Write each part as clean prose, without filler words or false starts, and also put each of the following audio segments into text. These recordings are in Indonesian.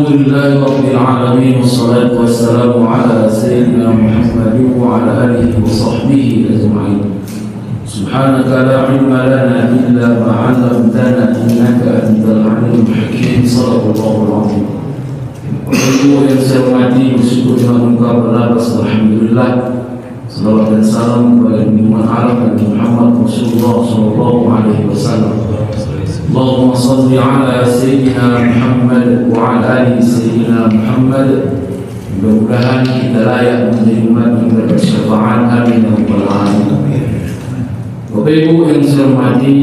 لله رب العالمين والصلاة والسلام على سيدنا محمد وعلى آله وصحبه أجمعين. سبحانك لا علم لنا إلا ما علمتنا إنك أنت العليم الحكيم. صدق الله العظيم. Untuk yang saya hormati, bersyukur dengan engkau berlapas, alhamdulillah. Salawat dan salam kepada junjungan alam Nabi Muhammad Rasulullah sallallahu alaihi wasallam. Allahumma salli ala sayyidina Muhammad wa ala ali sayyidina Muhammad. Mudah-mudahan kita layak menjadi umat yang mendapat syafaat. Amin ya rabbal alamin. Bapak Ibu yang saya hormati,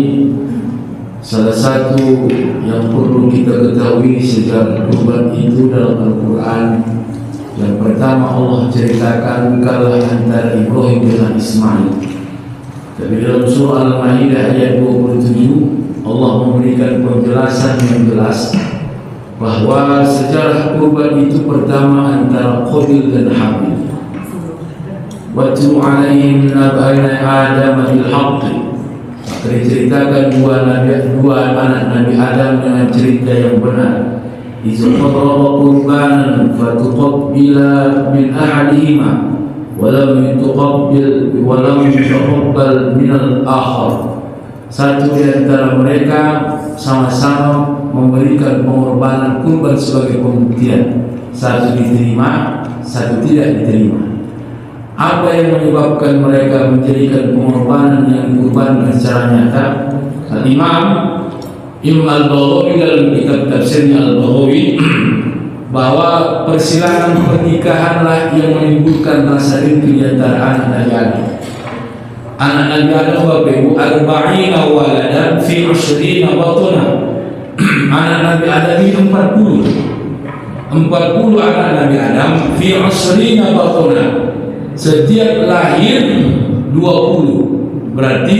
salah satu yang perlu kita ketahui sejarah kurban itu dalam Al-Quran. Yang pertama, Allah ceritakan kalah antara Ibrahim dengan Ismail. Tapi dalam surah Al-Maidah ayat 27, Allah memberikan penjelasan yang jelas bahwa sejarah kurban itu pertama antara Qabil dan Habil. Watlu alaihim naba'ana Adam bil haqqi. Maka diceritakan dua anak Nabi Adam dengan cerita yang benar. Iza qadraba qurbanan fatuqabbila min ahadihima walam yutaqabbal min al-akhar. Satu di antara mereka sama-sama memberikan pengorbanan kurban sebagai pembuktian. Satu diterima, satu tidak diterima. Apa yang menyebabkan mereka menjadikan pengorbanan yang dikurbankan secara nyata? Imam Al-Baghawi dalam kitab tafsirnya Al-Baghawi bahwa persilangan pernikahanlah yang menimbulkan rasa rindu di antara anak Nabi Adam. Anak Nabi Adam Bapak Ibu arba'ina waladan fi 20 batuna. Anak Nabi Adam ini 40 anak Nabi Adam fi 20 batuna. Setiap lahir 20, berarti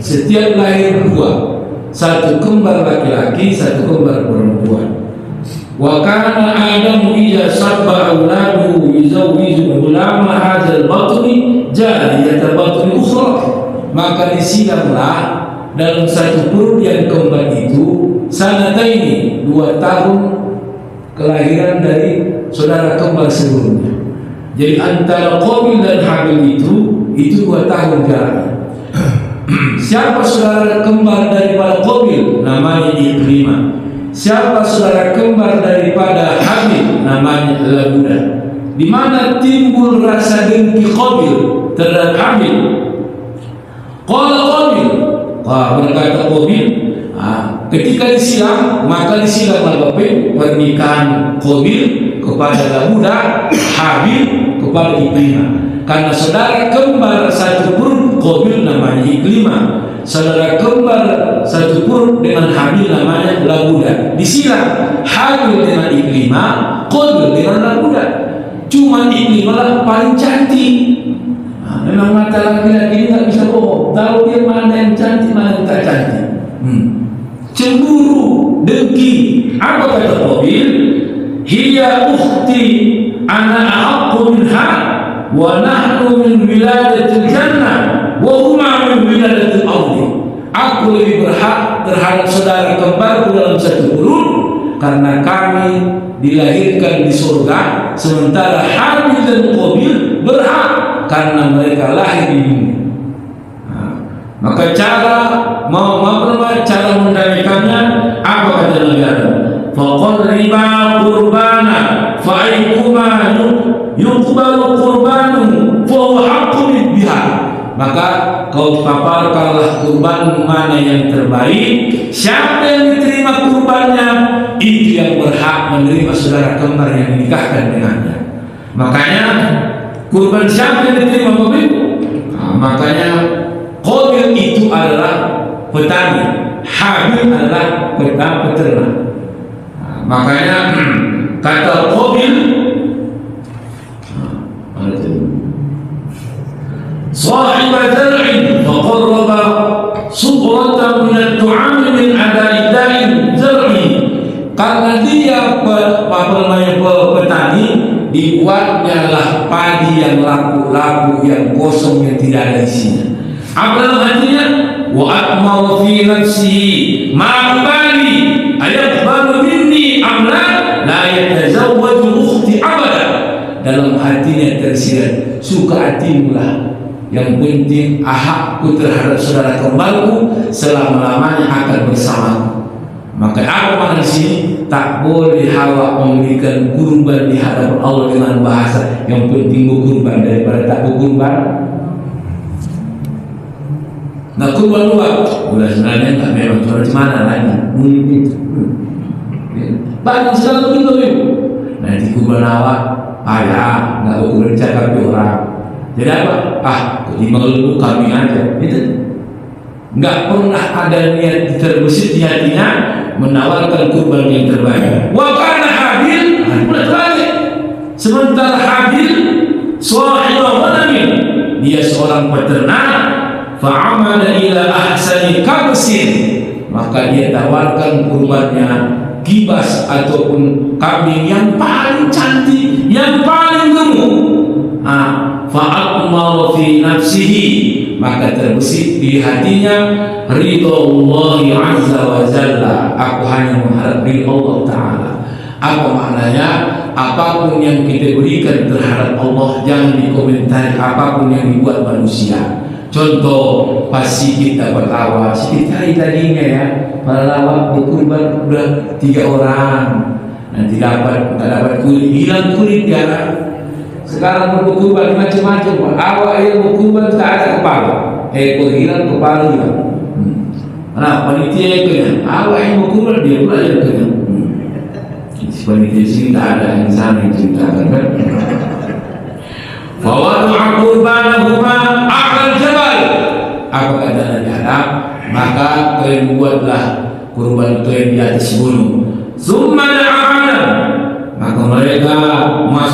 setiap lahir 2. Satu kembar laki-laki, satu kembar perempuan. Wa kana Adam idza sabba auladuhu yuzawwiju ulama hadzal batni jariyatan batni ukhra. Maka disidanglah dalam satu perut yang kembar itu sanataini, 2 tahun kelahiran dari saudara kembar sebelumnya. Jadi antara Qabil dan Habil itu 2 tahun jaraknya. Siapa saudara kembar daripada Qabil? Namanya Ikrimah. Siapa saudara kembar daripada Habil? Namanya Labudah. Di mana timbul rasa dengki Qabil terhadap Habil? Qala Qabil, berkata Qabil, ketika disilang, maka disilanglah Bapak pernikahan Qabil kepada Labudah, Habil kepada Ikrimah. Karena saudara kembar satu perut Qabil namanya Ikrimah, saudara kembar satu perut dengan Habil namanya Labudah. Disilang Habil dengan Ikrimah, Qabil dengan Labudah. Cuma Ikrimah lah paling cantik. Memang mata laki-laki ini tak bisa bohong. Tahu dia mana yang cantik, mana yang tak cantik. Cemburu, dengki. Apa kata Qabil? Hiya ukhti ana ahaqqu minha wa nahnu min wiladatil jannah wa huma min wiladatil ardi. Aku lebih berhak terhadap saudara kembarku dalam satu perut karena kami dilahirkan di surga, sementara Habil dan Qabil berhak karena mereka lahir di bumi. Maka cara mendamaikannya apa kata Nabi Adam? Faqarriba qurbana fa'aykuma yuqbalu qurbanu fa huwa haqqun biha. Maka kau paparkanlah kurban mana yang terbaik. Siapa yang diterima kurbannya, itu yang berhak menerima saudara kembar yang dinikahkan dengannya. Makanya kurban siapa yang diterima Bapak Ibu? Makanya Qabil itu adalah petani, Habil adalah peternak. Makanya kata Qabil, sahiba zar'in faqarraba subratan min at-tu'am min ada'i da'in zar'i. Karena dia petani, dibuatnya lah padi yang laku-laku, yang kosong, yang tidak ada isinya. Apa dalam hatinya? Wa atma'u fi nafsihi ma bali ayat baru minni amla la presiden, suka hatimu lah. Yang penting hakku terhadap saudara kembarku selama-lamanya akan bersamaku. Maka apa makna di sini? Tak boleh hawa memberikan kurban di hadapan Allah dengan bahasa yang penting berkurban daripada tak berkurban. Nak kurban luar, udah sebenarnya tak memang macam mana lagi. Banyak sekali begitu. Nanti kurban awak, ayah nggak berkurban cakap orang. Jadi apa? Ketimbang lu kami aja. Itu nggak pernah ada niat terbesit di hatinya menawarkan kurban yang terbaik. Wa kana Habil, mulai terbalik. Sementara Habil sahiba ghanamin, dia seorang peternak, fa'amala ila ahsani kabsin, maka dia tawarkan kurbannya kibas ataupun kambing yang paling cantik, yang paling gemuk. Fa'akmal fi nafsihi, maka terbesit di hatinya ridha Allah azza wa jalla, aku hanya mengharap ridha Allah Ta'ala. Apa maknanya? Apapun yang kita berikan terhadap Allah jangan dikomentari apapun yang dibuat manusia. Contoh, pasti kita berlawak, sedikit hari tadinya ya, berlawak berkurban udah 3 orang, nanti nggak dapat kulit, hilang kulit ya. Sekarang berkurban macam-macam, awak yang berkurban tak ada kepala, ekor hilang, kepala hilang. Nah, panitia kenyang, awak yang berkurban dia pula yang kenyang. Panitia sini tak ada yang sana yang ceritakan kan. Fawadu'a qurbanahuma a'lal jabal, apa kata Nabi Adam, maka kalian buatlah kurban kalian di atas gunung. Summa da'ana, maka mereka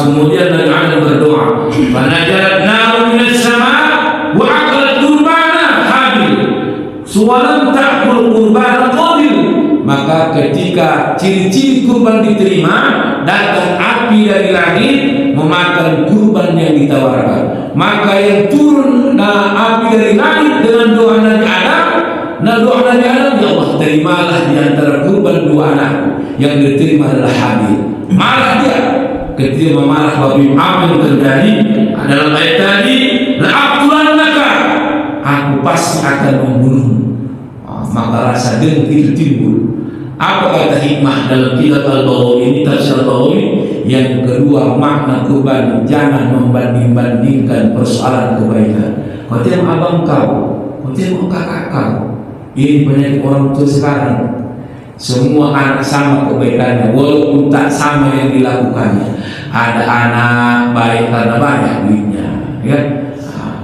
kemudian Nabi Adam berdoa, fanajarat naru minas sama wa aqalat qurbana Habil suwalam ta'kul qurbana Qabil. Maka ketika ciri-ciri kurban diterima, datang api dari langit memakan kurban yang ditawarkan. Maka yang turun api dari langit dengan doa Nabi Adam, doa Nabi Adam, ya Allah terimalah di antara kurban 2 anak. Yang diterima adalah Habil. Marah dia, ketika memarah babi apa yang terjadi adalah ayat tadi, la'aqtulannaka, aku pasti akan membunuhmu. Maka rasa dengki itu timbul. Apa kata hikmah dalam kitab Al-Baghawi ini, tafsir Al-Baghawi? Yang kedua, makna kurban, jangan membanding-bandingkan persoalan kebaikan. Kau tengok abang kau tengok kakak kau. Ini penyakit orang tua sekarang. Semua anak sama kebaikannya, walaupun tak sama yang dilakukannya. Ada anak baik karena banyak duitnya, ya.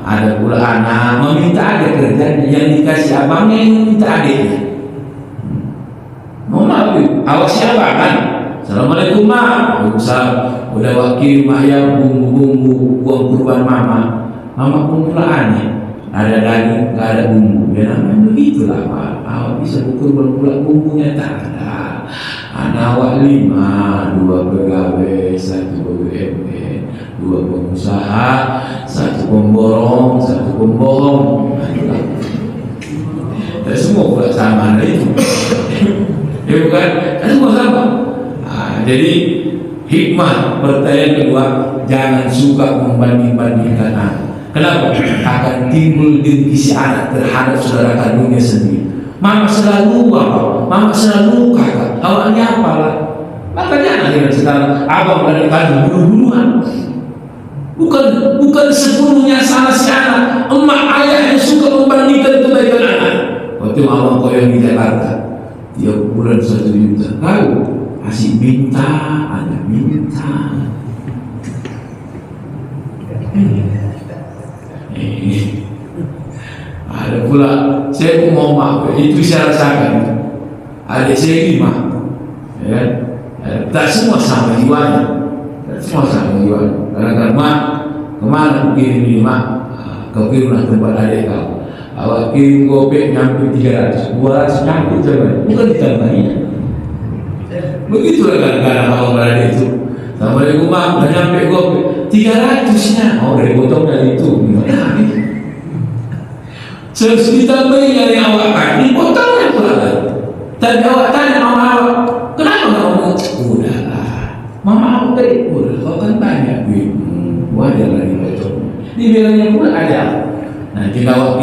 Ada pula anak meminta adik kerjanya, yang dikasih abangnya yang meminta adiknya. Mohon maaf, awak siapa kan? Assalamualaikum mak. Udah wakil mak ya bumbu-bumbu buang kurban mama. Mama pun pula aneh, ada daging nggak ada bumbu. Ya namanya begitulah pak. Awak bisa berkurban pula bumbunya tak ada. Anak awak 5, 2 pegawai, 1 BUMN, 2 pengusaha, 1 pemborong, 1 pembohong. Dan semua pula sama ada itu. Ya bukan? Kan semua sama. Jadi hikmah pertanyaan kedua, jangan suka membanding-bandingkan anak. Kenapa? Akan timbul dengki si anak terhadap saudara kandungnya sendiri. Mama selalu apa? Mama selalu kakak. Awaknya apalah? Maka jangan dengan sekarang abang dan kandung bunuh-bunuhan. Bukan sepenuhnya salah si anak. Emak ayah yang suka membandingkan kebaikan anak. Waktu abang kau yang di Jakarta, tiap bulan 1 juta. Kau masih minta, ada minta. Ada pula saya pun mau maaf, itu saya rasakan. Adik saya 5, ya. Tak semua sama jiwanya, Kadang-kadang mak, kemana aku kirim ini mak? Kau kirimlah tempat adik kau. Awak kirim gopek nyampe 300, 200 nyampe coba, bukan ditambahin. Begitulah kadang-kadang awak berada itu. Assalamualaikum mak, udah nyampe gopek 300-nya. Oh dari potongnya itu, gimana ini? Terus ditambahin dari awak kan, dipotongnya pula. Tapi awak tanya mama awak, kenapa nggak ngomong? Udahlah, mama awak tadi, udah kau kan banyak duit, wajar lah Dibilangnya pun ada. Nah kita bawa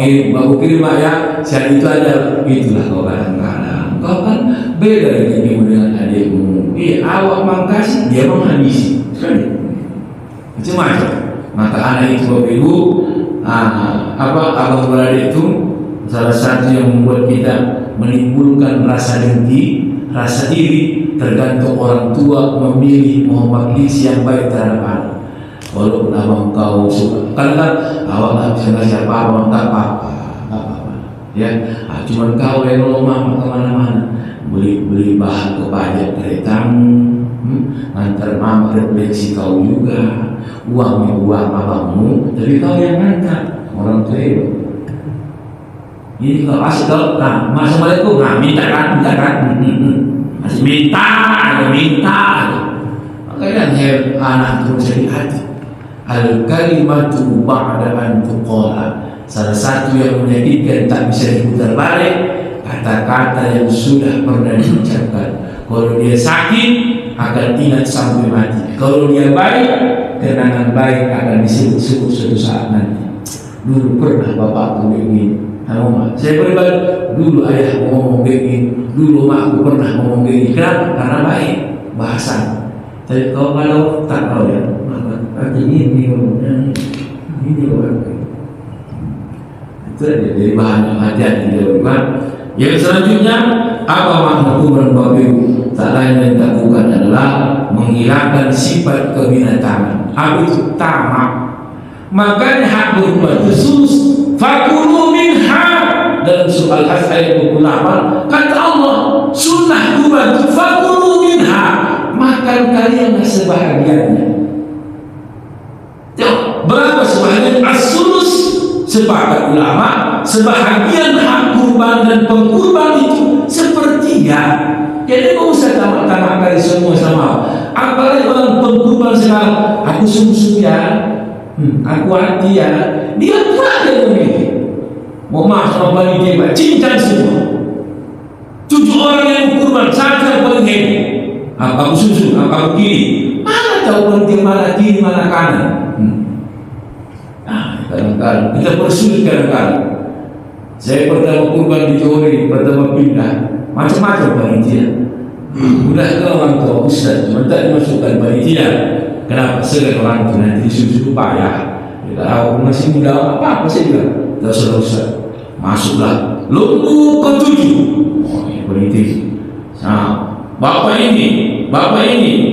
kirim ya, siapa itu ada, itulah kau kadang-kadang. Kau kan beda dengan adikmu. Iya, awak mangkasi, dia menghabisi. Macam-macam. Maka anak itu bapak ibu, abang beradik itu salah satu yang membuat kita menimbulkan rasa dengki, rasa iri, tergantung orang tua memilih memilih yang baik terhadap anak. Walaupun abang kau suka, kan awak nggak bisa ngasih apa-apa, nggak apa-apa, ya. Cuman kau yang lo mama kemana-mana, beli bahan kepajak dari tamu, antar mama refleksi kau juga, uangnya uang abangmu, tapi kau yang ngantar orang tua itu. Ini kalau asal kau, assalamualaikum, minta kan, masih minta, makanya anak terus jadi hati. Al-kalimatu ba'da an tuqala, salah satu yang menyakitkan tak bisa diputar balik, kata-kata yang sudah pernah diucapkan. Kalau dia sakit akan ingat sampai mati, kalau dia baik, kenangan baik akan disebut-sebut suatu saat nanti. Dulu pernah bapakku begini, saya pribadi dulu ayah ngomong begini, dulu makku pernah ngomong begini. Kenapa? Karena baik bahasa. Tapi kalau tak tahu ya, ini orang itu aja dari bahan yang hati-hati dilakukan. Yang selanjutnya, apa makna kuburan babiru? Tak lain dan tak bukan adalah menghilangkan sifat kebinatangan. Apa itu? Tamak. Makanya hak berbuat khusus fakulu minha dalam surah Al-Hasr ayat 28 kata Allah, sunnah kuburan fakulu minha, makan kalian sebahagiannya. Berapa sebahagian? As-sulus, sepakat ulama, sebahagian hak kurban dan pengkurban itu sepertiga. Jadi tidak usah tamak-tamak kali semua sama. Apalagi orang pengkurban sekarang, aku sungguh ya, aku hati ya, dia pula dia memilih. Mau maaf sama bani dia, cincang semua. 7 orang yang kurban, saja paling hebat. Aku susu, aku kiri. Mana tahu penting mana kiri, mana kanan? Kadang-kadang kita bersulit kadang-kadang. Saya pertama kurban di Johori, pertama pindah, macam-macam panitia. Udah ke orang tua ustaz, cuma tak dimasukkan panitia. Kenapa? Sekarang orang tua nanti disuruh payah. Kalau masih muda apa sih bilang? Tak usah ustaz, masuklah. Lumbu ke-7. Oh, ini politik. Nah, bapak ini,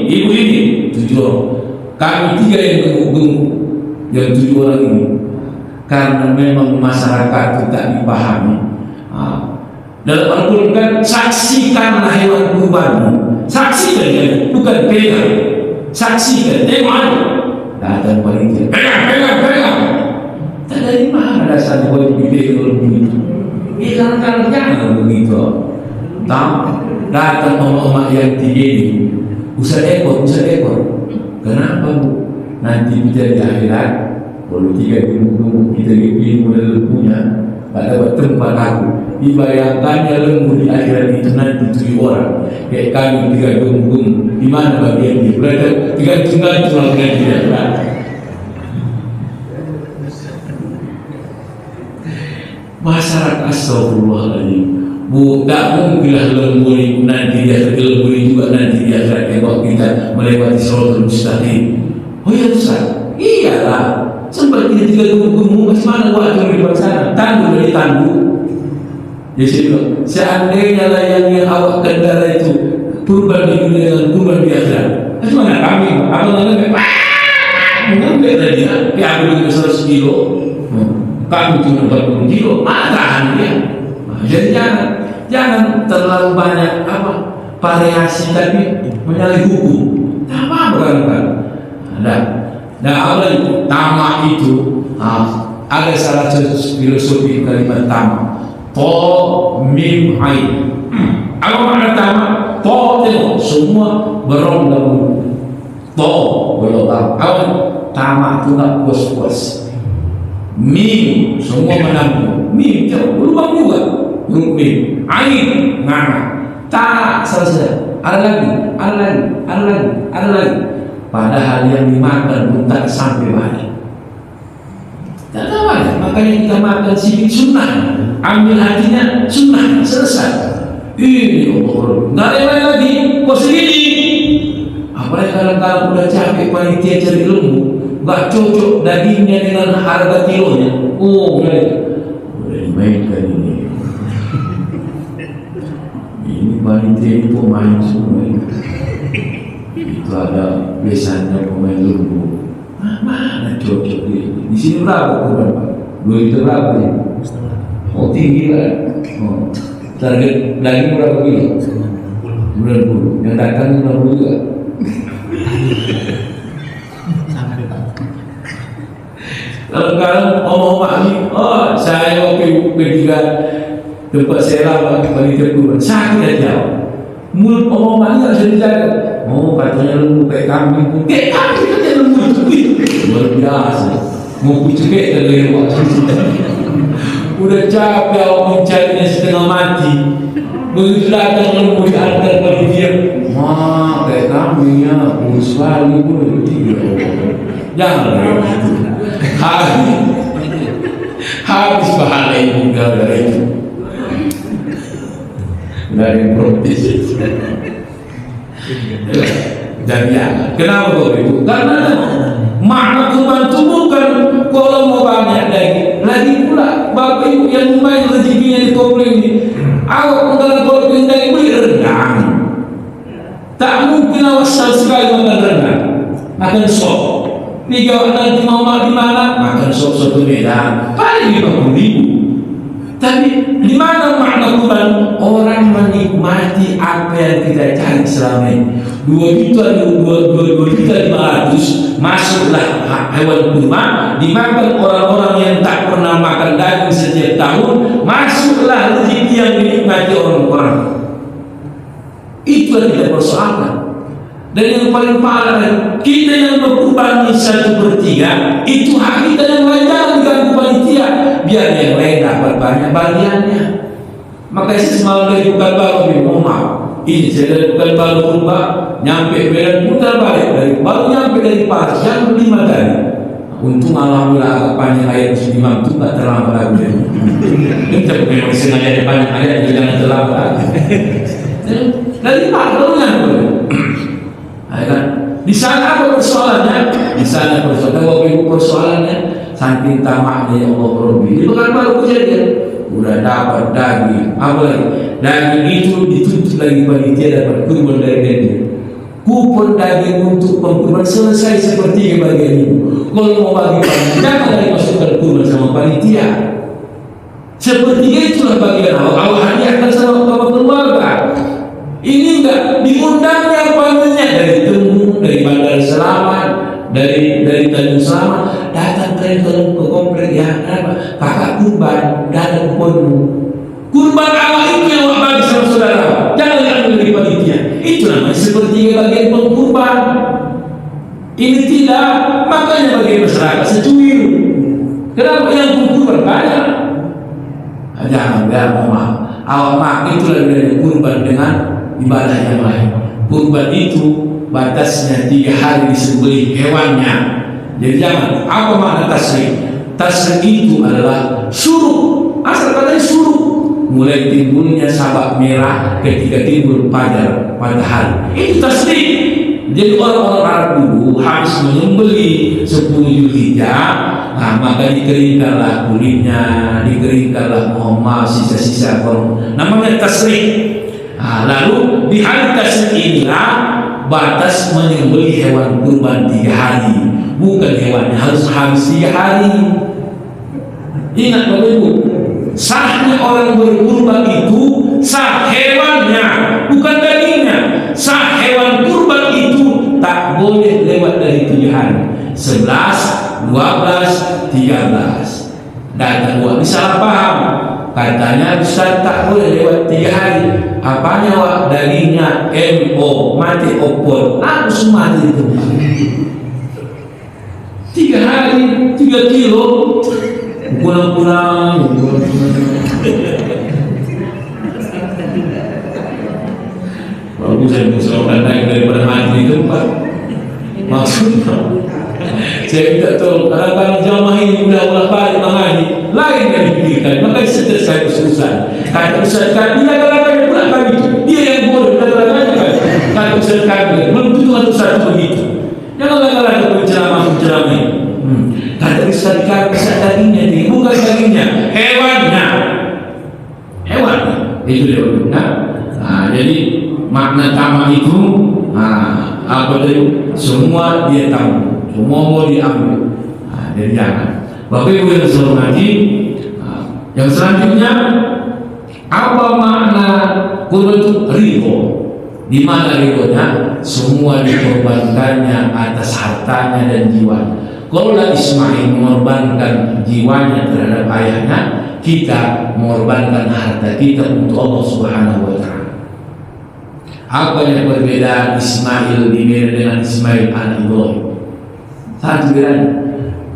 ibu ini, 7 orang. Kami 3 yang gemuk-gemuk, yang 7 orang ini. Karena memang masyarakat tidak dipahami. Dalam Al-Quran kan, saksikanlah hewan kurbanmu. Saksikan, bukan pegang. Saksikan, tengok ada. Datang panitia, pegang. Tak dari mana dasarnya boleh dipegang kalau begitu. Kadang-kadang jangan begitu. Datang emak-emak yang 3 ini, usah ekor. Kenapa bu? Nanti kita di akhirat, kalau 3 gemuk kita ilmu dan lembunya, tak dapat tempat aku. Dibayangkannya lembu di akhirat itu nanti 7 orang. Kayak kami 3 gemuk, di mana bagian dia? Berada 3 tunggal orang dia. Masyarakat astagfirullahaladzim. Bu, tak mungkinlah lembu ini nanti dia lembu ini juga nanti dia kalau kita melewati Shiratal Mustaqim. Oh ya Ustaz, iyalah. Sempat kita 3 gemuk, bagaimana waktu di sana? Tangguh dari tangguh. Jadi seandainya lah yang awak kendara itu kurban di dunia dengan kurban di akhirat, bagaimana kami? Abang mengambil tadi dia ambil 100 kilo, kami cuma 40 kilo, tahan dia. Jadi jangan terlalu banyak variasi tapi menyalahi hukum. Tak apa kan? Nah, apa itu tamak itu? Ada salah satu filosofi kalimat tamak. To mim ain. Apa makna tamak? To tengok semua berong dalam to berlobang. Apa tamak itu nak puas-puas. Mim semua menanggung. Mim tengok berlubang juga. Mim ain ngana. Tak selesai. Ada lagi. Padahal yang dimakan pun tak sampai banyak. Tak tahu ada. Makanya kita makan sikit sunnah, ambil hatinya sunnah, selesai. Ini Allah, nggak ada yang lain lagi. Kok segini? Apalagi kadang-kadang udah capek panitia cari lembu, nggak cocok dagingnya dengan harga kilonya. Oh, udah dimainkan ini. Ini panitia itu main semua. Itu ada biasanya pemain lembu. Mana cocok ini? Di sini berapa berapa? 2 juta berapa nih? Oh tinggi lah. Oh. Target daging berapa kilo? 90. Yang datang 90 juga. Kalau sekarang omong-omong ini, oh saya waktu ketika tempat saya lama panitia kurban sakit aja. Mulut omong-omong ini harus dijaga. Oh katanya lembu kayak kambing pun kayak kambing aja lembu itu luar biasa. Mau kucek dari waktu itu. Udah capek awak mencarinya setengah mati. Begitu datang lembu diantar panitia, wah kayak kambingnya kurus sekali pun tidak. Jangan begitu. Habis pahala ini gara-gara itu. Dari protes. Dan ya, kenapa begitu? Karena makna kurban itu bukan kalau mau banyak lagi pula bapak ibu yang lumayan rezekinya di komplek ini. Awak mengenal kalau daging beli rendang, tak mungkin awak sekali makan rendang, makan sop. 3 nanti mau di mana? Makan sop satu Medan, paling 50.000. Tapi di mana makna kurban? Orang menikmati apa yang kita cari selama ini. 2.500.000 masuklah hewan kurban, dimakan orang-orang yang tak pernah makan daging setiap tahun, masuklah rezeki yang dinikmati orang-orang. Itu yang kita persoalkan. Dan yang paling parah, kita yang berkurban 1/3 itu hak kita yang lain jangan diganggu panitia, biar yang lain dapat banyak bagiannya. Makanya saya semalam dari Pekanbaru, mohon maaf, ini saya dari Pekanbaru kurban nyampe Medan putar balik baru nyampe dari Paris jam 5 tadi. Untung alhamdulillah agak panjang ayat Imam itu tak terlambat lagi. Kita memang sengaja panjang ayat jangan terlambat. Dari Paris baru nyampe. Kan? Di sana apa persoalannya? Di sana persoalannya saking tamaknya ya Allah Rabbi. Itu kan baru kejadian. Udah dapat daging, apa lagi? Daging itu dituntut lagi panitia dapat kurban dari dia. Kupon daging untuk pengkurban selesai seperti bagian ini. Kalau mau bagi panitia, jangan lagi masukkan kurban sama panitia. Seperti itulah bagian awal hadiahkan sama keluarga. Ini enggak diundangnya panggilnya dari Temu, dari Bandar Selamat, dari Tanjung Selamat, datang ke komplek ya, kenapa? Kakak kurban, datang penuh. Kurban awal itu yang awak bagi sama saudara, jangan diambil dari panitia. Itu namanya seperti bagian pengkurban. Ini tidak, makanya bagi masyarakat secuil. Kenapa yang pengkurban banyak? Jangan maaf. Awak maaf itulah dari kurban dengan ibadah yang lain. Kurban itu batasnya 3 hari disembelih hewannya. Jadi jangan. Apa makna tasrik? Tasrik itu adalah syuruk. Asal katanya syuruk. Mulai timbulnya sabak merah ketika timbul fajar matahari. Itu tasrik. Jadi orang-orang Arab dulu harus menyembelih 10 Zulhijjah. Nah, maka dikeringkanlah kulitnya, dikeringkanlah sisa-sisa korban. Namanya tasrik. Nah, lalu di hari tasrik inilah batas menyembelih hewan kurban 3 hari. Bukan hewannya harus habis 3 hari. Ingat Bapak Ibu, sahnya orang berkurban itu sah hewannya, bukan dagingnya. Sah hewan kurban itu tak boleh lewat dari 7 hari. 11, 12, 13. Dan gua salah paham. Katanya Ustaz tak boleh lewat 3 hari. Apanya wak? Dagingnya MO, mati opor. Aku semua mati itu. 3 hari, 3 kilo. Pulang-pulang. Bagus saya musuh naik daripada mati di tempat. Maksudnya Saya minta tolong, kadang-kadang jamaah ini udah balik mengaji, lain yang dipikirkan, maka stres saya kesusahan. Kata Ustaz kami, dia kadang-kadang pula kami, dia yang bodoh, kadang-kadang kan. Kata Ustaz kami, belum tentu kan Ustaz begitu. Jangan kadang-kadang penceramah ini. Kata Ustaz kami, Ustaz dagingnya ini, bukan dagingnya, hewannya. Itu dia betul. Nah, jadi makna tamak itu, apa tadi? Semua dia tahu. Semua mau diambil. Jadi jangan. Bapak Ibu yang saya hormati, yang selanjutnya apa makna kurban itu? Ridho. Di mana ridhonya? Semua dikorbankannya atas hartanya dan jiwanya. Kalau Ismail mengorbankan jiwanya terhadap ayahnya, kita mengorbankan harta kita untuk Allah Subhanahu wa Ta'ala. Apa yang perbedaan Ismail dengan Ismail anak Ibrahim? Satu bedanya,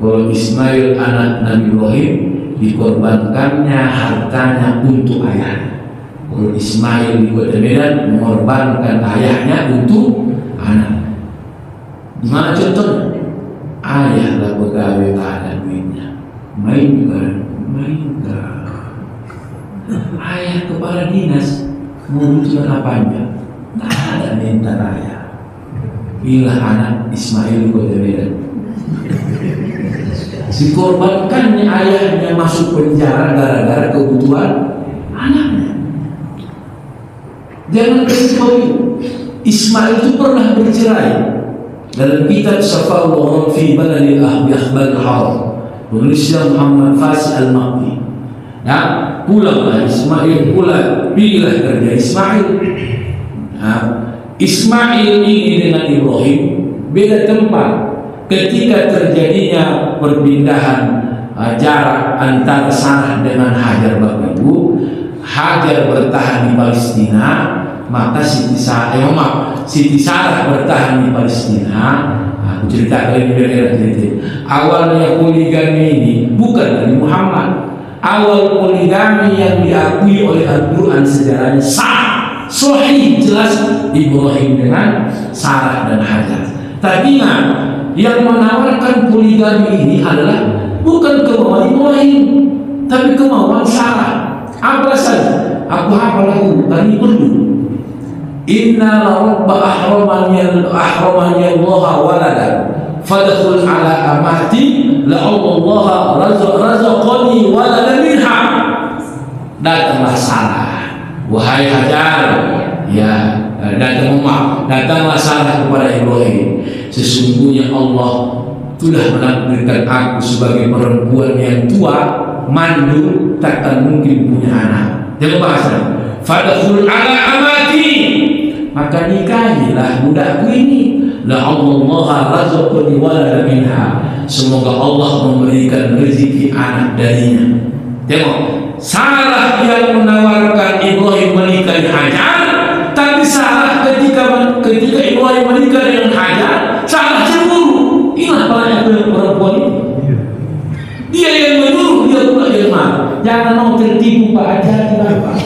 kalau Ismail anak Nabi Ibrahim dikorbankannya hartanya untuk ayahnya. Kalau Ismail di Kota Medan mengorbankan ayahnya untuk anaknya. Gimana contohnya? Ayahlah pegawai tak ada duitnya, mainkan. Ayah kepala dinas membutuhkan apanya? Tak ada minta ayah. Inilah anak Ismail di Kota Medan. Dikorbankannya ayahnya masuk penjara gara-gara kebutuhan anaknya. Jangan kesimpul. Ismail itu pernah bercerai. Dalam kitab Safa'ul fi Baladil Ahbal Haram, penulisnya Muhammad Fasih Al-Maqdi. Ya, pulanglah Ismail, pilihlah kerja Ismail. Ismail ini dengan Ibrahim beda tempat. Ketika terjadinya perpindahan jarak antara Sarah dengan Hajar, Bapak Ibu, Hajar bertahan di Palestina, maka Siti Sarah bertahan di Palestina. Aku ceritakan ini biar cerita. Awalnya poligami ini bukan dari Muhammad. Awal poligami yang diakui oleh Al-Quran sejarahnya sah, sahih, jelas Ibrahim dengan Sarah dan Hajar. Tapi yang menawarkan poligami ini adalah bukan kemauan Ibrahim, tapi kemauan Sarah. Apa saja? Aku hafal lagu tadi perlu. Inna rabba ahramani Allah walada fadkhul ala amati la Allah razaqani walada minha. Datanglah Sarah, wahai Hajar, ya, datanglah Sarah kepada Ibrahim. Sesungguhnya Allah sudah menakdirkan aku sebagai perempuan yang tua, mandul, takkan mungkin punya anak. Jangan bahasa. Fadkhul ala amati, maka nikahilah budakku ini. La Allah razaqani walada minha. Semoga Allah memberikan rezeki anak darinya. Tengok, Sarah yang menawarkan Ibrahim menikahi Hajar, tapi Sarah ketika Ibrahim menikah dengan Hajar, Sarah cemburu. Inilah banyak perempuan ini. Dia yang menyuruh, dia pula yang marah. Jangan mau tertipu Pak, hati-hati Pak.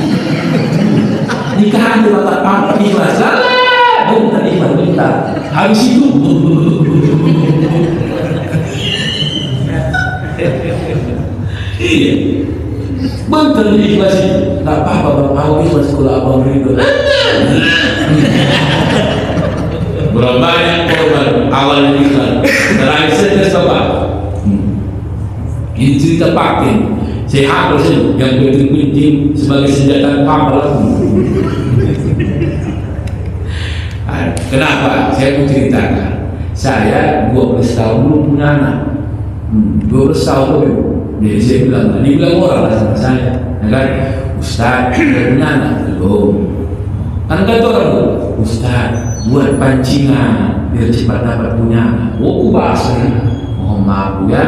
Nikahan itu tak pampak ikhlas. Bentar ikhlas, bentar. Habis itu iya, bentar ikhlas itu. Tak apa-apa Bang, aku ikhlas kalau abang ridho. Berapa banyak korban awalnya ikhlas, terakhir stres Bapak. Ini cerita pakai. Saya hafal sih yang berkunjung sebagai senjata hafal. Kenapa? Saya mau ceritakan. Saya 12 tahun belum punya anak. 12 tahun belum. Jadi saya bilang orang lah sama saya. Kan, Ustaz, saya punya anak belum. Kan kata orang, Ustaz, buat pancingan biar cepat dapat punya anak. Oh, bahasa. Mohon maaf ya,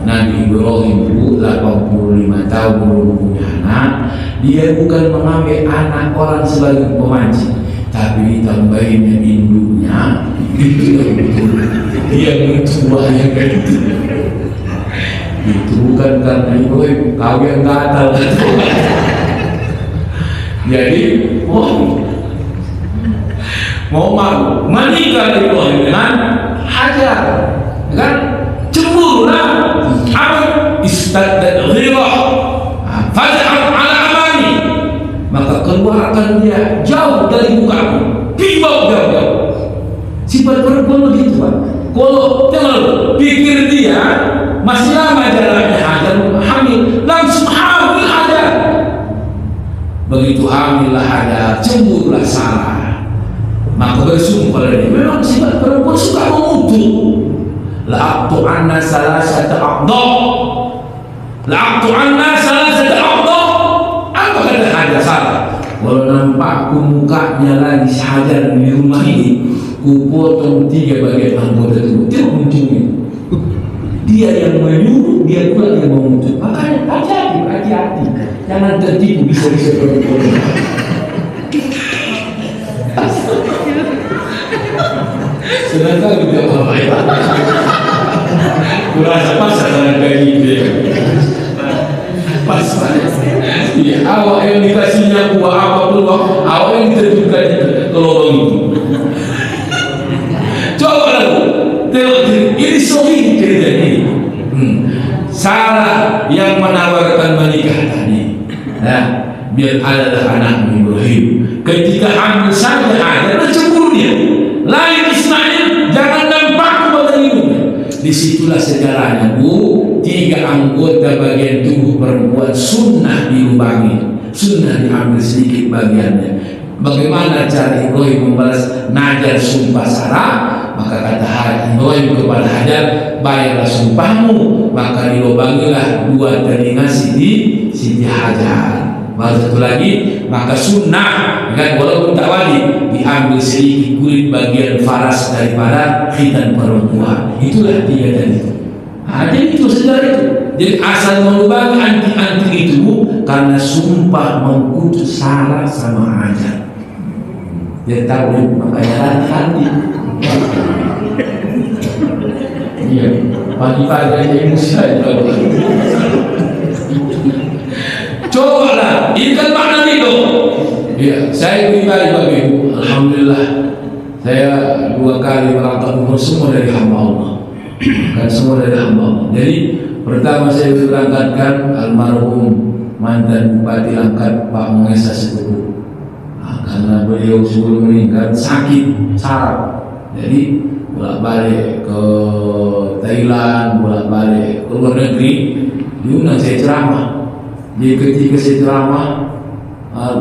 Nabi Ibrahim itu 85 tahun belum punya anak. Dia bukan mengambil anak orang sebagai pemancing, tapi ditambahinnya induknya. Itu yang betul. Dia mentua yang itu. Itu bukan karena Ibrahim kau yang gatal. Jadi mau menikah Ibrahim dengan Hajar. kan? Cemburu lah. Apa? Istadad ghirah, faz'al ala amani, maka keluarkan dia jauh dari mukaku, pimbau jauh-jauh. Sifat perempuan begitu Pak. Kalau tengok pikir dia masih lama jalannya hajar hamil, langsung hamil hajar. Begitu hamillah hajar, cemburulah Sarah. Maka bersumpah dia. Memang sifat perempuan suka mengutuk. La'aqtu anna salasata aqda, la'aqtu anna salasata aqda. Apa kata hajar Sarah? Kalau nampakku mukanya lagi hajar di rumah ini, ku potong 3 bagian anggota tubuh. Tengok muncungnya. Dia yang menyuruh, dia pula yang mengutuk. Makanya hati-hati, jangan tertipu bisa-bisa perempuan. Sedangkan tidak apa-apa. Kurasa pasal dengan kayak gitu ya. Pas. Iya, awak yang dikasihnya buah apa peluang, awak yang diterjunkan ke lorong itu. Coba lalu, tengok ini sahih cerita ini. Sarah yang menawarkan menikah tadi, nah, biar adalah anak Ibrahim. Ketika hamil saja ada cemburu dia. Lain Ismail, jangan nampak pada ibunya. Disitulah sejarahnya Bu. 3 anggota bagian tubuh perempuan sunnah dilubangi, sunnah diambil sedikit bagiannya. Bagaimana cara Ibrahim membalas najar sumpah Sarah? Maka kata Ibrahim kepada Hajar, bayarlah sumpahmu. Maka dilubangilah 2 telinga Siti Hajar. Baru satu lagi, maka sunnah kan, walaupun tak wajib, diambil sedikit kulit bagian faras daripada khitan perempuan. Itulah 3 tadi. Jadi itu sejarah itu. Jadi asal melubangi anti-anti itu karena sumpah mengkutuk Sarah sama Hajar. Dia tahu makanya hati. Iya, pagi-pagi aja emosi saja. Coba lah, ini kan makna itu. Ya, saya pribadi bagi ibu, alhamdulillah, saya 2 kali merangkap umur semua dari hamba Allah. Kan semua dari hamba Allah. Jadi pertama saya berangkatkan almarhum mantan Bupati Langkat Pak Mengesa Sekutu. Karena beliau sebelum meninggal sakit saraf, jadi bolak-balik ke Thailand, bolak-balik ke luar negeri, diundang saya ceramah. Jadi ketika saya ceramah,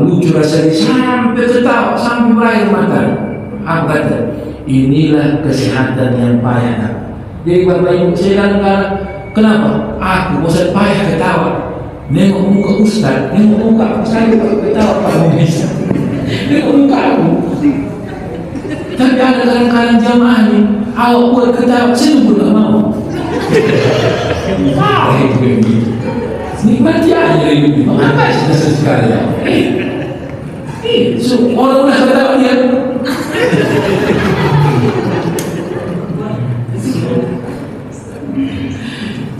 lucu rasanya sampai ketawa, sampai berair mata. Apa kata? Inilah kesehatan yang payah. Jadi Bapak Ibu saya kadang-kadang, kenapa? Aku bosan payah ketawa. Nengok muka Ustaz, nengok muka saya ketawa Pak bisa. Nengok muka aku. Tapi ada kadang-kadang jamaah ini, awak buat ketawa, saya pun tak mau. Itu begitu. Nikmati aja hidup. Mengapa kita sesekali ya? Orang udah ketawa dia.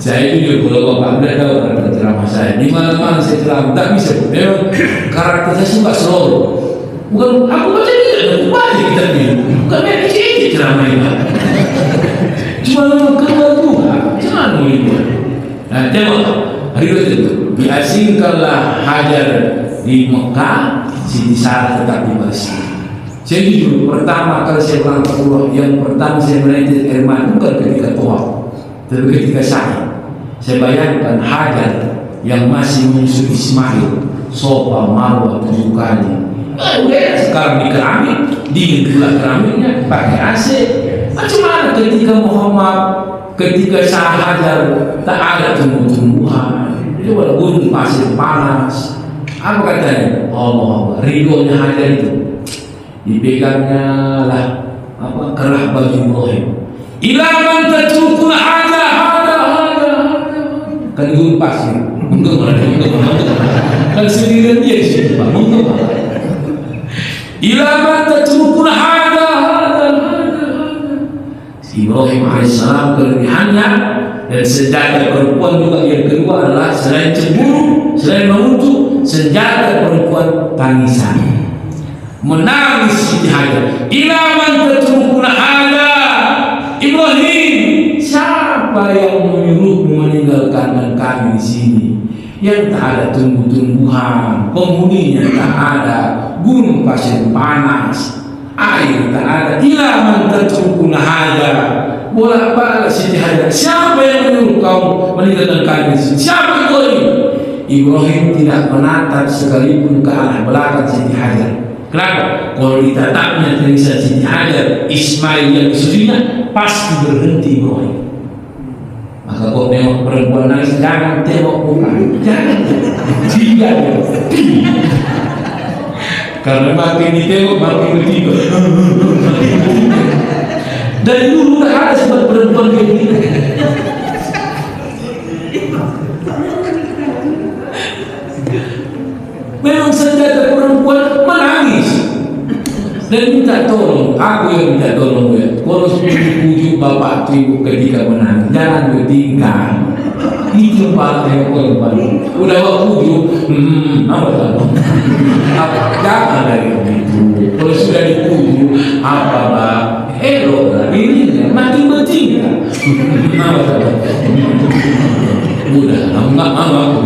Saya jujur kalau Bapak Anda tahu karakter ceramah saya, di mana-mana saya ceramah tak bisa. Memang karakter saya suka selalu. Bukan aku baca tidak, baca kita ini. Bukan memang ini ceramah ini. Cuma memang keluar Tuhan, jangan begitu. Nah, tengok hari itu diasingkanlah Hajar di Mekah, Siti Sarah tetap di Palestina. Saya jujur pertama kali saya berangkat keluar, yang pertama saya melihat air mata bukan ketika tawaf, tapi ketika saya bayangkan Hajar yang masih menyusul Ismail, Sofa Marwah 7 kali. Sekarang di keramik, dingin pula keramiknya, pakai AC. Macam mana ketika Muhammad, ketika Hajar tak ada tumbuh-tumbuhan, itu ada gunung pasir panas. Apa katanya? Allah, ridhonya Hajar itu dipegangnya lah kerah baju Ibrahim. Ilaman tatrukuna ada kan gunung pasir, enggak kan sendirian dia di situ Pak, enggak. Ilaman tatrukuna ada. Ibrahim alaihissalam kelebihannya dan senjata perempuan juga yang kedua adalah selain cemburu, selain mengutuk, senjata perempuan tangisan. Menangis di Hajar. Ilaman tatrukuna ada Ibrahim. Siapa di sini yang tak ada tumbuh-tumbuhan, penghuninya tak ada, gunung pasir panas, air tak ada, ilaman tercukuna haja, bolak-balik Siti Hajar. Siapa yang menyuruh kau meninggalkan kami? Siapa Ibrahim? Ibrahim tidak menatap sekalipun ke arah belakang Siti Hajar. Kenapa? Kalau ditatapnya tulisan Siti Hajar, Ismail yang istrinya pasti berhenti Ibrahim. Maka kau tengok perempuan nangis, jangan tengok muka, jangan, tidak. Karena makin ditengok makin bertiga. Dari dulu udah ada sebab perempuan kayak gini. Memang senjata perempuan menangis dan minta tolong. Aku yang minta tolong ya. Kalau pujuk bapak ibu ketika menangis, jangan bertingkah. Itu paling korban. Udah waktu pujuk, apa tahu? Jangan dari itu. Kalau sudah dipujuk, apa bah? Elok ini makin bertingkah. Apa tahu? Udah, nggak mau aku.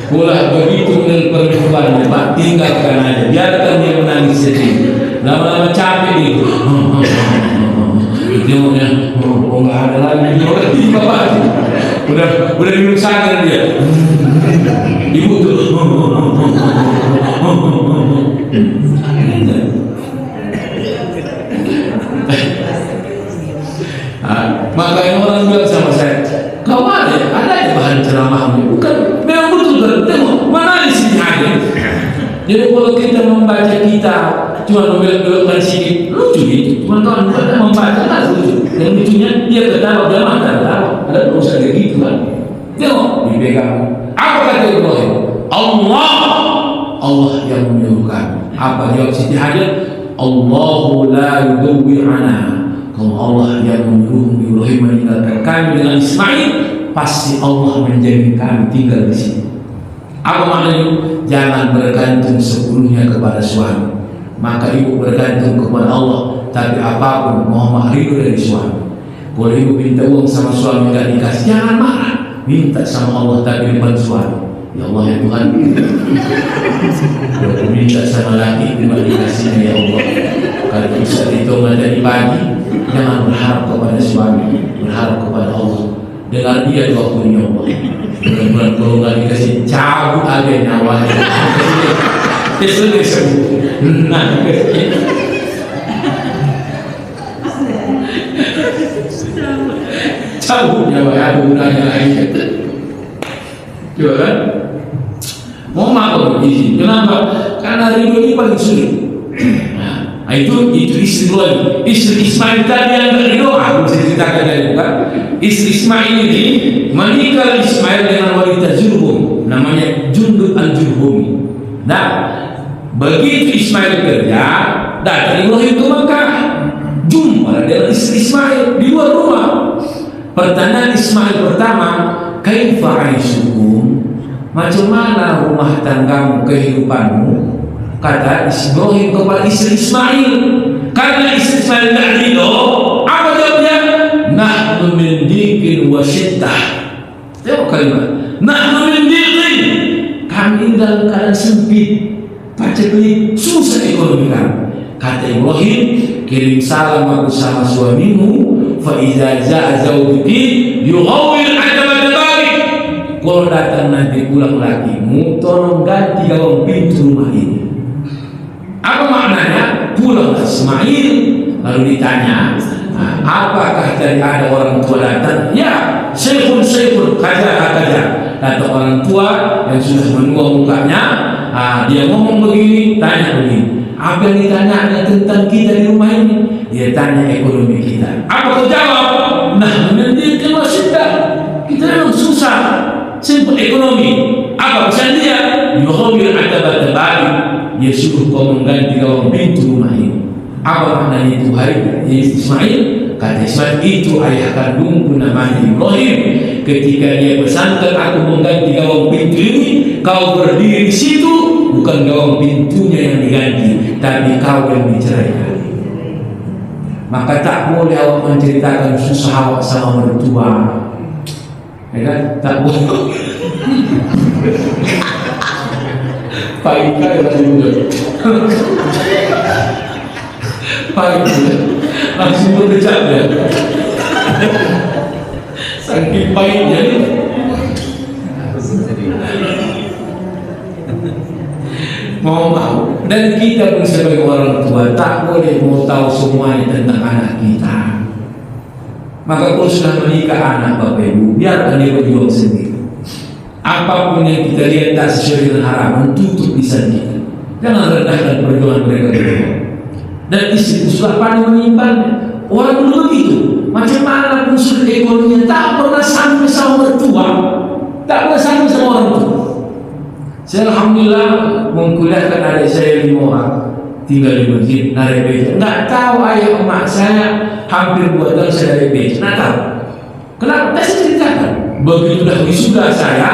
Pula begitu dengan perempuan, Pak, tinggalkan aja, biarkan dia menangis sendiri. Lama-lama capek itu. Tengoknya, nggak ada lagi. Udah minum sadar dia. Ibu tuh. Makanya orang bilang sama saya, kau ada bahan ceramahmu? Bukan, memang betul. Tengok, mana di sini ada. Jadi kalau kita membaca kitab cuma membelok-belokkan sedikit, lucu gitu. Cuma kalau kita membaca kan lucu. Yang lucunya dia ketawa, dia mah ketawa. Ada urusan kayak gitu kan. Tengok, dipegang. Apa kata Ibrahim? Allah yang menyuruhkan. Apa jawab Siti Hajar? Allahu la yudawwi'ana. Kalau Allah yang menyuruh Ibrahim meninggalkan kami dengan Ismail, pasti Allah menjamin kami tinggal di sini. Apa maknanya? Jangan bergantung sepenuhnya kepada suami. Maka ibu bergantung kepada Allah. Tapi apapun mohon ridho dari suami. Kalau ibu minta uang sama suami tidak dikasih, jangan marah. Minta sama Allah tapi depan suami. Ya Allah ya Tuhan. Kalau minta sama laki tidak dikasihnya ya Allah. Kalau bisa dihitung dari pagi, jangan berharap kepada suami, berharap kepada Allah. Dengar dia dua punya Allah. Bulan-bulan kalau nggak dikasih, cabut aja nyawanya. Itu disebut. Nah, cabut nyawanya, ada gunanya lagi. Coba kan? Mau makan begini? Kenapa? Karena ridho ini paling sulit. Nah, itu istri lagi. Istri Ismail tadi yang ridho, aku bisa ceritakan tadi kan? Istri Ismail ini menikah Ismail dengan wanita Jurhum, namanya Jundub al-Jurhumi. Nah, begitu Ismail kerja, datang Ibrahim ke Makkah, jumpa dengan istri Ismail di luar rumah. Pertanyaan Ismail pertama, kaifa aishukum? Macam mana rumah tanggamu, kehidupanmu? Kata Ibrahim kepada istri Ismail. Karena istri Ismail tidak ridho, apa jawabnya? Nahnu min dikin wa syiddah. Tengok kalimat. Nahnu min dikin. Kami dalam keadaan sempit, paceklik, susah ekonomi kami. Kata Ibrahim, kirim salam aku sama suamimu. Fa iza za'a zawjuki yughawwir adab balik. Kalau datang nanti pulang lakimu, tolong ganti gawang pintu rumah ini. Apa maknanya? Pulang Ismail, lalu ditanya, apakah tadi ada orang tua datang? Ya, syekhun kaja. Datang orang tua yang sudah menua mukanya, dia ngomong begini, tanya begini. Apa yang ditanya tentang kita di rumah ini? Dia tanya ekonomi kita. Apa kau jawab? Nah, nanti kita masih kita memang susah. Simple ekonomi. Apa pesan dia? Yuhawir adab balik. Dia suruh kau mengganti gawang pintu rumah ini. Apa maknanya itu hari Ismail? Kata Ismail, itu ayah kandungku namanya Ibrahim. Ketika dia pesankan aku mengganti gawang pintu ini, kau berdiri di situ, bukan gawang pintunya yang diganti, tapi kau yang diceraikan. Maka tak boleh awak menceritakan susah awak sama mertua. ya kan? Tak boleh. Pahit kali langsung muncul. Pahit langsung berkecap ya. Saking pahitnya ni. Mau mahu. Dan kita pun sebagai orang tua tak boleh mau tahu semuanya tentang anak kita. Maka kalau sudah menikah anak Bapak Ibu, biarkan dia berjuang sendiri. Apapun yang kita lihat tak sesuai dengan harapan, tutup lisan kita. Jangan rendahkan perjuangan mereka berdua. Dan istri itu sudah pandai menyimpannya. Orang dulu begitu. Macam mana pun sudah ekonominya, tak pernah sampai sama mertua, tak pernah sampai sama orang tua. Saya alhamdulillah mengkuliahkan adik saya 5 orang, tinggal di masjid, narik beca. Nggak tahu ayah emak saya hampir 2 tahun saya narik beca. Nggak tahu. Kenapa? Tak saya ceritakan. Begitu dah wisuda saya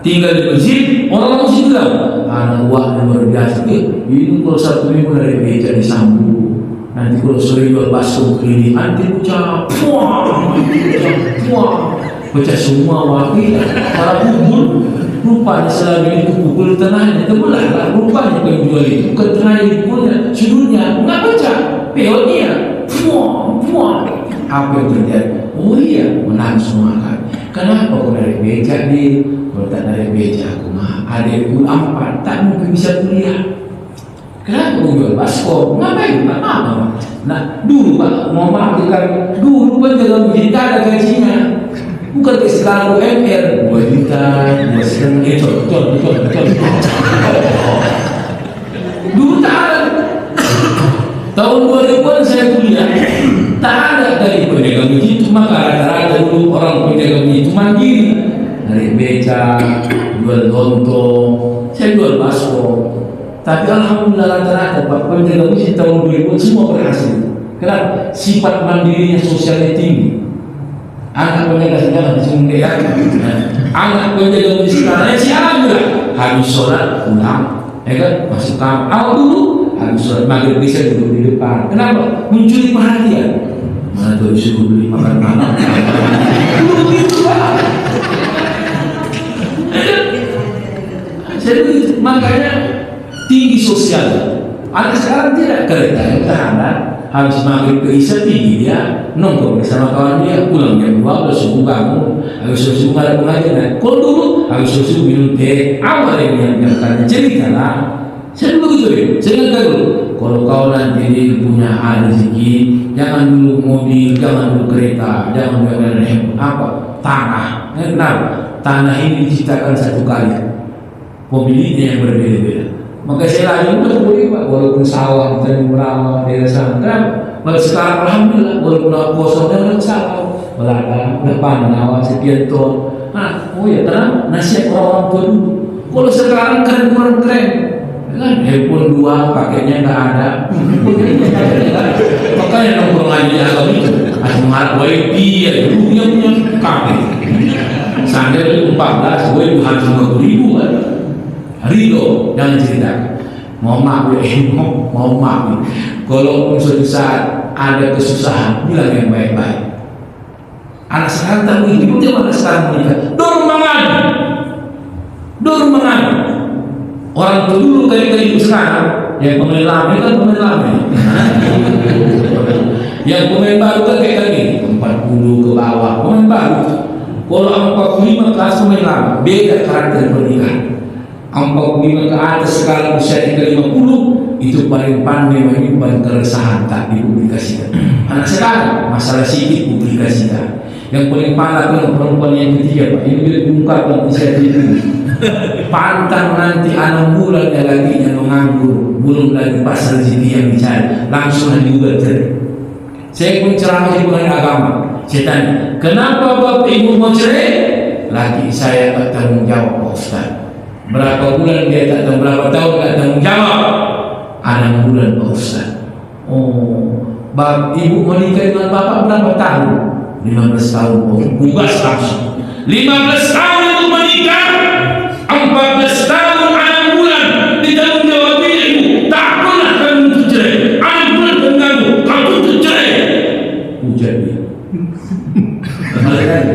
tinggal di masjid, orang mesti bilang, anak wah luar biasa. Ini kalau 1 minggu narik beca disambung. Nanti kalau sore jual bakso keliling, nanti pecah, pecah semua wakil. Para bubur, rupanya selama ini pukul tengahnya terbelah lah. Rupanya penjual itu bukan tengahnya dipukulnya, sudutnya nggak pecah, peotnya, apa yang terjadi? Oh iya, menang semua kan. Kenapa kau narik beca ni? Kalau tak narik beca aku mah adikku 4 tak mungkin bisa kuliah. Kenapa kau jual baskom? Ngapain? Tak apa. Nah, dulu Pak, mau maaf kan, dulu penjaga masjid tak ada gajinya. Bukan kayak sekarang UMR 2 juta, 2,5 juta. Dulu tak ada. Tahun 2000-an saya kuliah, tak ada dari penjaga masjid. Maka rata-rata dulu orang penjaga masjid itu mandiri. Narik beca, jual lontong, saya jual baskom. Tapi alhamdulillah rata-rata Pak penjaga masjid tahun 2000 semua berhasil. Kenapa? Sifat mandirinya sosialnya tinggi. Anak penjaga sekarang disini ya. Anak penjaga masjid sekarang siapa juga? Habis sholat pulang, ya kan? Masuk kamar. Awal dulu habis sholat maghrib bisa duduk di depan. Kenapa? Mencuri perhatian. Mana tuh disuruh beli makan malam? Dulu gitu Pak. Jadi makanya tinggi sosial. Anak sekarang tidak kereta yang tahanan habis maghrib ke isya tinggi dia nongkrong bersama kawan dia, pulang jam 12 subuh bangun, habis subuh ada pengajian. Kalau dulu habis subuh minum teh, awal yang menyampaikannya cerita lah. Saya dulu begitu, saya ingat dulu. Kalau kau nanti punya rezeki, jangan dulu mobil, jangan dulu kereta, jangan dulu handphone, apa tanah. Kenapa? Tanah ini diciptakan 1 kali, pemiliknya yang berbeda-beda. Maka saya lagi udah boleh Pak, walaupun sawah kita merawat daerah sana. Kenapa? Sekarang alhamdulillah walaupun kosong dan sawah, belakang udah panen sekian ton. Oh ya tenang, nasihat orang tua dulu. Kalau sekarang keren, kan handphone 2 paketnya nggak ada. Makanya nongkrong aja agak itu. Asal mengharap WiFi ya, dulunya punya kafe. Sandal 14, gue 250.000 kan. Ridho, jangan cerita. Mau maaf ya, kalau suatu saat ada kesusahan, bilang yang baik-baik. Anak sekarang tak begitu, bagaimana sekarang menikah? Dorong mengan. Orang dulu kayak ibu sekarang, yang pemain lama kan pemain lama. Yang pemain baru kan kayak tadi, 40 ke bawah, pemain baru. Kalau 45 kelas pemain lama, beda karakter pernikahan. 45 ke atas sekarang usia 50 itu paling pandai, ini paling keresahan tak dipublikasikan. Anak sekarang masalah sedikit publikasikan. Yang paling parah kan perempuan yang ketiga Pak, ini diungkapkan usia itu. Pantang nanti 6 bulan ya lagi yang menganggur, belum lagi pas rezeki yang dicari, langsung juga cerai. Saya pun ceramah di bulan agama. Saya tanya, kenapa Bapak Ibu mau cerai? Laki saya tak tanggung jawab Pak Ustaz. Berapa bulan dia tak tahu, berapa tahun tak tanggung jawab. 6 bulan Pak Ustaz. Bapak Ibu menikah dengan Bapak berapa tahun? 15 tahun. Bugas langsung 15 tahun untuk menikah, 14 tahun 6 bulan ditanggung jawab ibu. Tak pernah kamu untuk cerai. 6 bulan mengganggu, kamu untuk cerai. Hujan dia.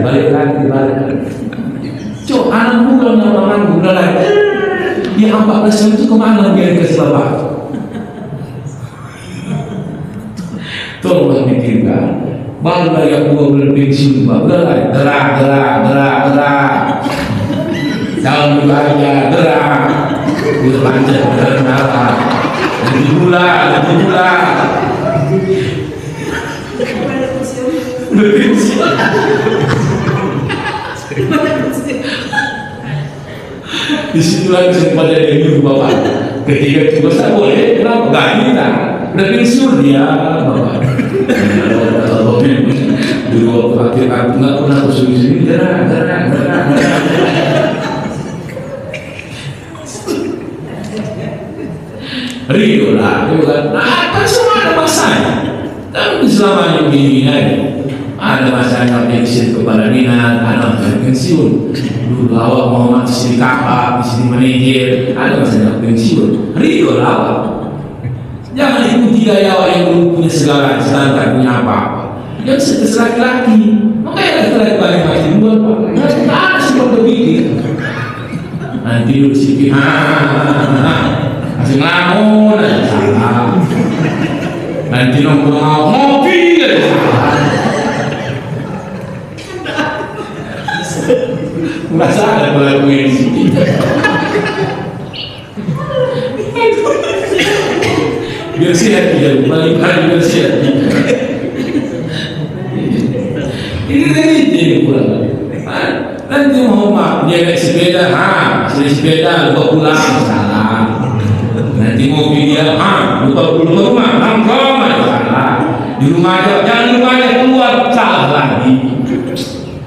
Balik lagi. manggung lain. Ya 14 jam itu kemana biar dikasih bapak? Tolonglah pikirkan. Baru lagi 2 bulan pensiun, Pak. Gerak. Jangan dibaca, gerak. Udah panjang, gerak. Ganti gula. Disitulah kesempatan yang hidup Bapak. Ketika tugas tak boleh, kenapa? Gak kita. Udah pensiun dia, Bapak. Dulu waktu akhir aku nggak pernah kesini, gerak. Rio lah, apa semua ada masanya. Tapi selama yang begini aja, ada masanya pensiun kepala dinas, ada masanya pensiun. Dulu awak mau istri kakak, istri manajer, ada masanya pensiun. Rio lah awak. Jangan ikuti gaya awak yang dulu punya segala, sedangkan punya apa-apa. Yang setes laki-laki, makanya laki-laki banyak macam buat apa? Nggak ada sempat berpikir. Nanti dulu sikit, masih ngelamun, salah. Nanti nongkrong ngopi, nggak salah kalau aku yang sikit. Biar sehat dia, balik biar sehat. Ini pulang lagi. Nanti mau dia naik sepeda, sepeda lupa pulang, salah. Nanti mau dia, lupa rumah, nongkrong, salah. Di rumah aja, jangan di rumah aja keluar, salah lagi.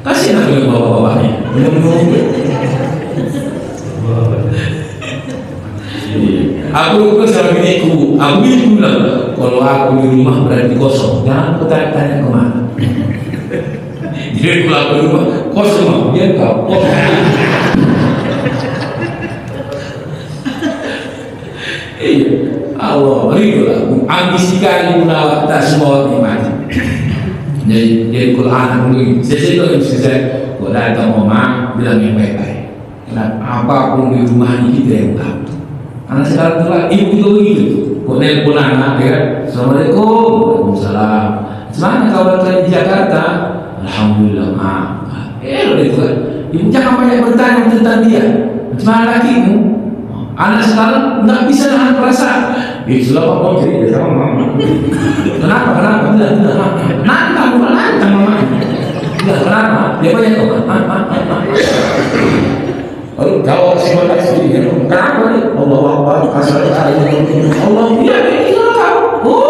Kasih nak bapak-bapaknya, menunggu. Aku sama biniku, bilang kalau aku di rumah berarti kosong, jangan tanya kemana. Jadi kalau di rumah kosong, dia kau kosong. Allah berilah, ambisikan guna tak semua nikmat. Jadi kalau anak mungkin, saya kalau datang mama bilang yang baik-baik. Apapun di rumah ini kita yang tahu. Anak sekarang tuh ibu juga begitu. Kok nelpon anak ya, Assalamualaikum, Waalaikumsalam. Semana kawan kalian di Jakarta? Alhamdulillah, udah itu kan. Ibu jangan banyak bertanya tentang dia. Macam lakimu? Anak sekarang nggak bisa nahan perasaan. Sudah Pak mau cerita sama mama. Kenapa? Bilang, nantang mama. Bilang, kenapa? Dia banyak kok. Lalu jawab si mana sendiri, kenapa nih? Allah Akbar, asal Allah, iya itu tahu.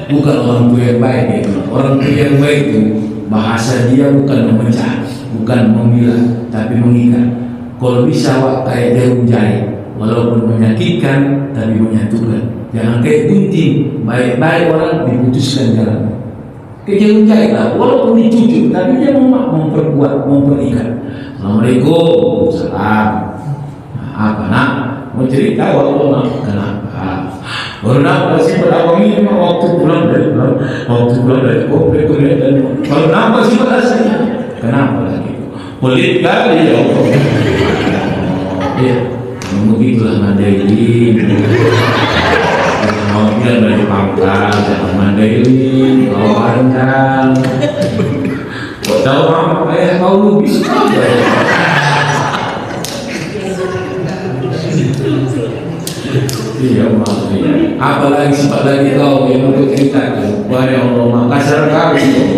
Bukan orang tua yang baik itu. Orang tua yang baik itu bahasa dia bukan memecah, bukan memilah, tapi mengikat. Kalau bisa wak kayak jarum jahit, walaupun menyakitkan tapi menyatukan. Jangan kayak gunting, baik-baik orang diputuskan jalan. Kejalan jahit lah, walaupun dicucuk, tapi dia memperkuat, memperikat. Assalamualaikum, salam. Apa nak? Mau cerita walaupun kenapa? Kenapa sih pada abang ini waktu pulang dari komplek dan kalau kenapa sih pada saya? Kenapa lagi? Pelit kali ya. Ya, begitulah Mandailing. Mau bilang dari pangkal, jangan Mandailing, kau pandang. Kau tahu apa ya kau lu bisa? Iya maksudnya. Apalagi sifat lagi kau yang untuk ceritakan. Wah ya Allah, Makassar kali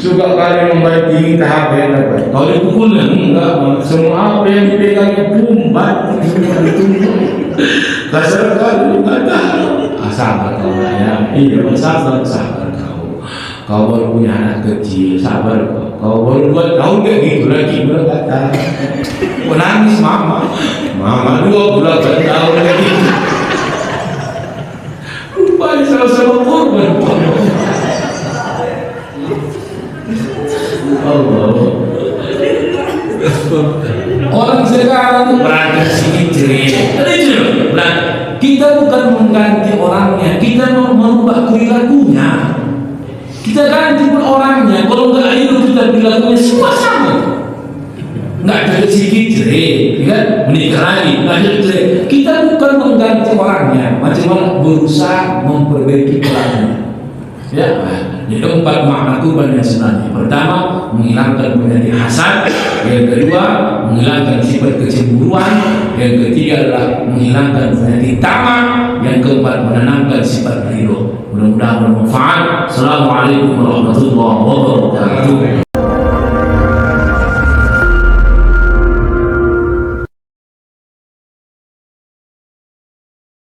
suka kali membaiki tahap yang dapat. Kalau dipukulnya enggak, semua apa yang dipegangnya bumbat, semua ditumpuk. Kasar kali kata, sabar kau ya. Iya, sabar kau. Kau baru punya anak kecil, sabar kau. Kau baru 2 tahun kayak gitu lagi berkata. Menangis mama 28 tahun lagi. Rupanya sama-sama korban. Allah. Orang sekarang berada sedikit ceria. Nah, kita bukan mengganti orangnya, kita mau merubah perilakunya. Kita ganti pun orangnya. Kalau nggak hidup kita perilakunya semua sama. nggak jadi sedikit cerai, kan? Menikah lagi, nggak jadi cerai. Kita bukan mengganti orangnya, macam berusaha memperbaiki orangnya. Ya, jadi 4 makna kurban yang sebenarnya. Pertama, menghilangkan penyakit hasad. Yang kedua, menghilangkan sifat kecemburuan. Yang ketiga adalah menghilangkan penyakit tamak. Yang keempat, menanamkan sifat ridho. Mudah-mudahan bermanfaat. Assalamualaikum warahmatullahi wabarakatuh.